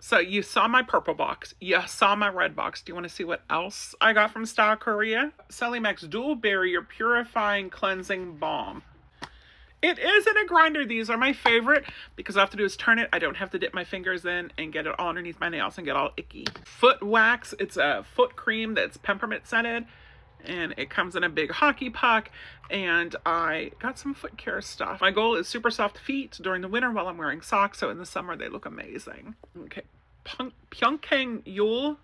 So you saw my purple box. You saw my red box. Do you want to see what else I got from StyleKorean? Celimax Dual Barrier Purifying Cleansing Balm. It is in a grinder. These are my favorite because all I have to do is turn it. I don't have to dip my fingers in and get it all underneath my nails and get all icky. Foot wax. It's a foot cream that's peppermint scented, and it comes in a big hockey puck. And I got some foot care stuff. My goal is super soft feet during the winter while I'm wearing socks, so in the summer they look amazing. Okay, Pyeongkang Yul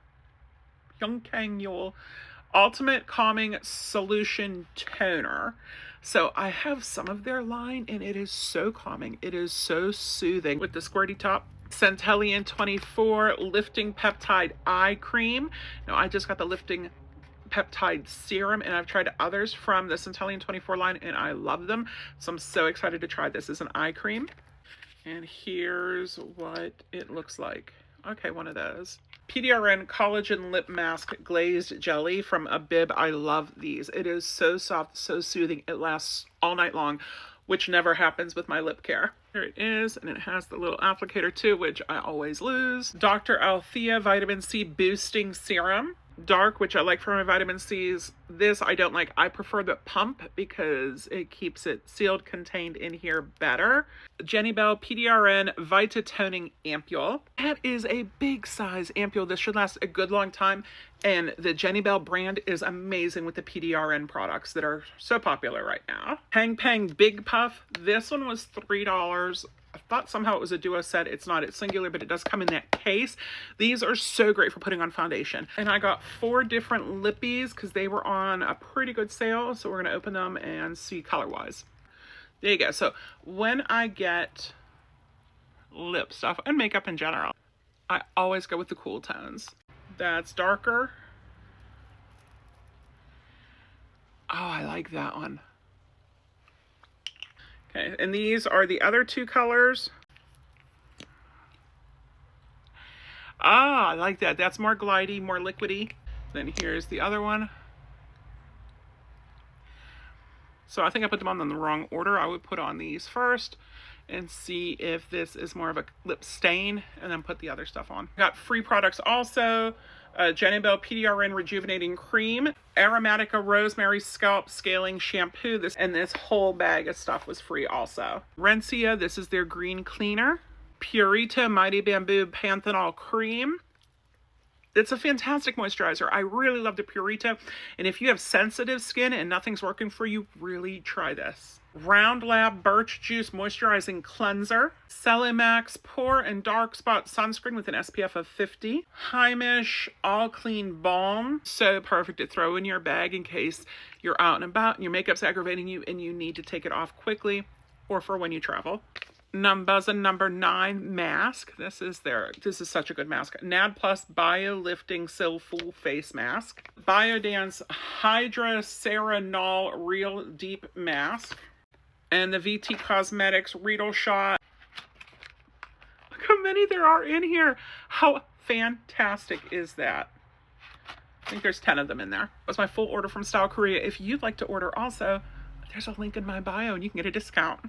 Ultimate Calming Solution Toner. So I have some of their line, and it is so calming. It is so soothing with the squirty top. Centellian 24 Lifting Peptide Eye Cream. Now I just got the Lifting Peptide Serum, and I've tried others from the Centellian 24 line, and I love them. So I'm so excited to try this as an eye cream. And here's what it looks like. Okay, one of those. PDRN Collagen Lip Mask Glazed Jelly from a bib. I love these. It is so soft, so soothing. It lasts all night long, which never happens with my lip care. Here it is, and it has the little applicator too, which I always lose. Dr. Althea Vitamin C Boosting Serum. Dark, which I like for my vitamin C's. This I don't like. I prefer the pump because it keeps it sealed, contained in here better. Jenny Bell PDRN Vita Toning Ampule. That is a big size ampule. This should last a good long time. And the Jenny Bell brand is amazing with the PDRN products that are so popular right now. Hang Pang Big Puff. This one was $3. I thought somehow it was a duo set. It's not. It's singular, but it does come in that case. These are so great for putting on foundation. And I got 4 different lippies because they were on a pretty good sale. So we're going to open them and see color-wise. There you go. So when I get lip stuff and makeup in general, I always go with the cool tones. That's darker. Oh, I like that one. Okay, and these are the other 2 colors. Ah, I like that. That's more glidey, more liquidy. Then here's the other one. So I think I put them on in the wrong order. I would put on these first and see if this is more of a lip stain, and then put the other stuff on. Got free products also. Jenny Bell PDRN Rejuvenating Cream, Aromatica Rosemary Scalp Scaling Shampoo. This whole bag of stuff was free also. Rencia, this is their green cleaner. Purita Mighty Bamboo Panthenol Cream. It's a fantastic moisturizer. I really love the Purita. And if you have sensitive skin and nothing's working for you, really try this. Round Lab Birch Juice Moisturizing Cleanser. Celimax Pore and Dark Spot Sunscreen with an SPF of 50. Heimish All Clean Balm. So perfect to throw in your bag in case you're out and about and your makeup's aggravating you and you need to take it off quickly, or for when you travel. Numbuzin number 9 mask. This is such a good mask. NAD Plus Bio Lifting Full Face Mask. Biodance Hydroceranol Real Deep Mask. And the VT Cosmetics Riedel Shot. Look how many there are in here. How fantastic is that? I think there's 10 of them in there. That was my full order from StyleKorean. If you'd like to order also, there's a link in my bio and you can get a discount.